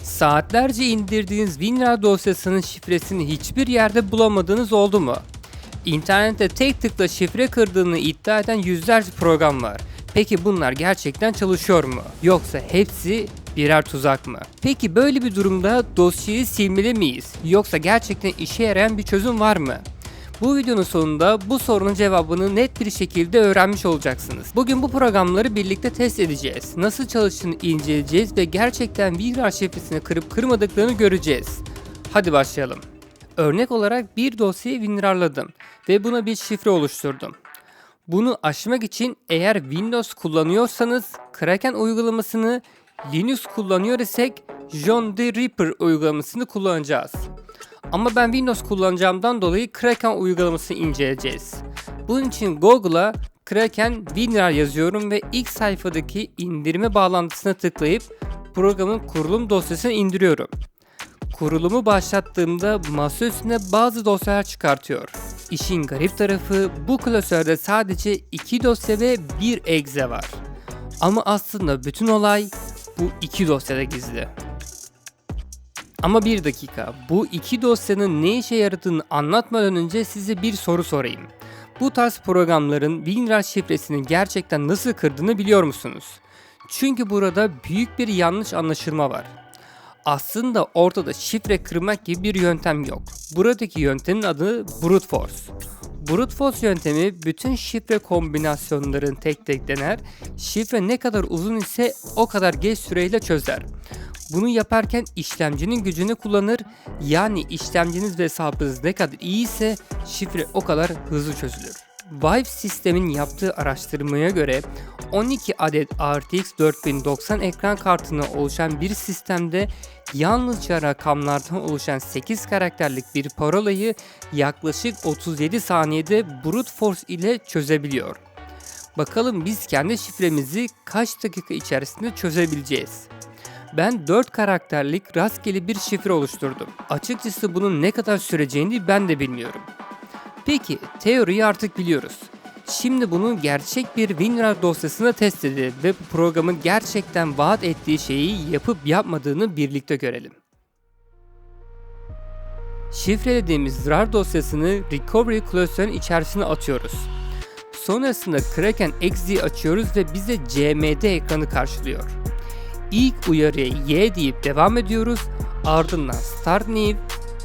Saatlerce indirdiğiniz WinRAR dosyasının şifresini hiçbir yerde bulamadığınız oldu mu? İnternette tek tıkla şifre kırdığını iddia eden yüzlerce program var. Peki bunlar gerçekten çalışıyor mu? Yoksa hepsi birer tuzak mı? Peki böyle bir durumda dosyayı silmeli miyiz? Yoksa gerçekten işe yarayan bir çözüm var mı? Bu videonun sonunda bu sorunun cevabını net bir şekilde öğrenmiş olacaksınız. Bugün bu programları birlikte test edeceğiz. Nasıl çalıştığını inceleyeceğiz ve gerçekten WinRAR şifresini kırıp kırmadıklarını göreceğiz. Hadi başlayalım. Örnek olarak bir dosyayı WinRAR'ladım ve buna bir şifre oluşturdum. Bunu aşmak için eğer Windows kullanıyorsanız Kraken uygulamasını, Linux kullanıyor isek John the Ripper uygulamasını kullanacağız. Ama ben Windows kullanacağımdan dolayı Kraken uygulamasını inceleyeceğiz. Bunun için Google'a Kraken WinRAR yazıyorum ve ilk sayfadaki indirme bağlantısına tıklayıp programın kurulum dosyasını indiriyorum. Kurulumu başlattığımda masa üstüne bazı dosyalar çıkartıyor. İşin garip tarafı bu klasörde sadece 2 dosya ve 1 exe var. Ama aslında bütün olay bu 2 dosyada gizli. Ama bir dakika, bu 2 dosyanın ne işe yaradığını anlatmadan önce size bir soru sorayım. Bu tarz programların WinRAR şifresini gerçekten nasıl kırdığını biliyor musunuz? Çünkü burada büyük bir yanlış anlaşılma var. Aslında ortada şifre kırmak gibi bir yöntem yok. Buradaki yöntemin adı Brute Force. Brute Force yöntemi bütün şifre kombinasyonlarını tek tek dener, şifre ne kadar uzun ise o kadar geç süreyle çözer. Bunu yaparken işlemcinin gücünü kullanır, yani işlemciniz ve hesabınız ne kadar iyi ise şifre o kadar hızlı çözülür. Vive sistemin yaptığı araştırmaya göre 12 adet RTX 4090 ekran kartına oluşan bir sistemde yalnızca rakamlardan oluşan 8 karakterlik bir parolayı yaklaşık 37 saniyede Brute Force ile çözebiliyor. Bakalım biz kendi şifremizi kaç dakika içerisinde çözebileceğiz? Ben 4 karakterlik rastgele bir şifre oluşturdum. Açıkçası bunun ne kadar süreceğini ben de bilmiyorum. Peki teoriyi artık biliyoruz. Şimdi bunu gerçek bir WinRAR dosyasına test edelim ve bu programın gerçekten vaat ettiği şeyi yapıp yapmadığını birlikte görelim. Şifrelediğimiz RAR dosyasını recovery klasörün içerisine atıyoruz. Sonrasında Kraken exe açıyoruz ve bize CMD ekranı karşılıyor. İlk uyarıya Y deyip devam ediyoruz. Ardından Start New,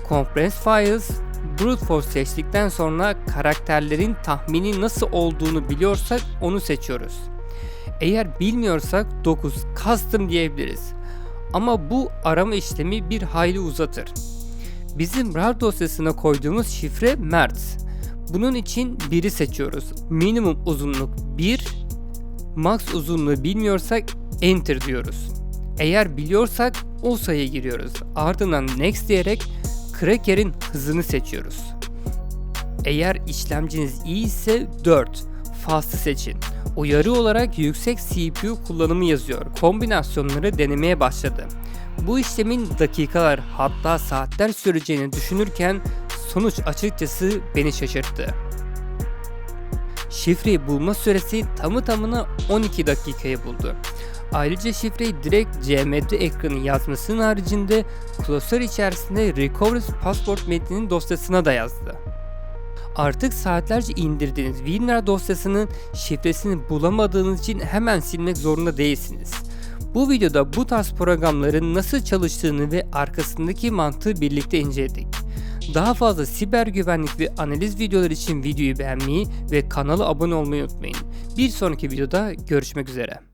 Compress Files, Brute Force seçtikten sonra karakterlerin tahmini nasıl olduğunu biliyorsak onu seçiyoruz. Eğer bilmiyorsak 9 Custom diyebiliriz. Ama bu arama işlemi bir hayli uzatır. Bizim RAR dosyasına koyduğumuz şifre Mert. Bunun için 1'i seçiyoruz. Minimum uzunluk 1, max uzunluğu bilmiyorsak Enter diyoruz. Eğer biliyorsak o sayıya giriyoruz. Ardından Next diyerek Kraken'in hızını seçiyoruz. Eğer işlemciniz iyi ise 4, Fast'ı seçin. Uyarı olarak yüksek CPU kullanımı yazıyor. Kombinasyonları denemeye başladı. Bu işlemin dakikalar hatta saatler süreceğini düşünürken sonuç açıkçası beni şaşırttı. Şifreyi bulma süresi tamı tamına 12 dakikayı buldu. Ayrıca şifreyi direkt CMD ekranı yazmasının haricinde klasör içerisinde Recovery Passport metninin dosyasına da yazdı. Artık saatlerce indirdiğiniz WinRAR dosyasının şifresini bulamadığınız için hemen silmek zorunda değilsiniz. Bu videoda bu tarz programların nasıl çalıştığını ve arkasındaki mantığı birlikte inceledik. Daha fazla siber güvenlik ve analiz videoları için videoyu beğenmeyi ve kanala abone olmayı unutmayın. Bir sonraki videoda görüşmek üzere.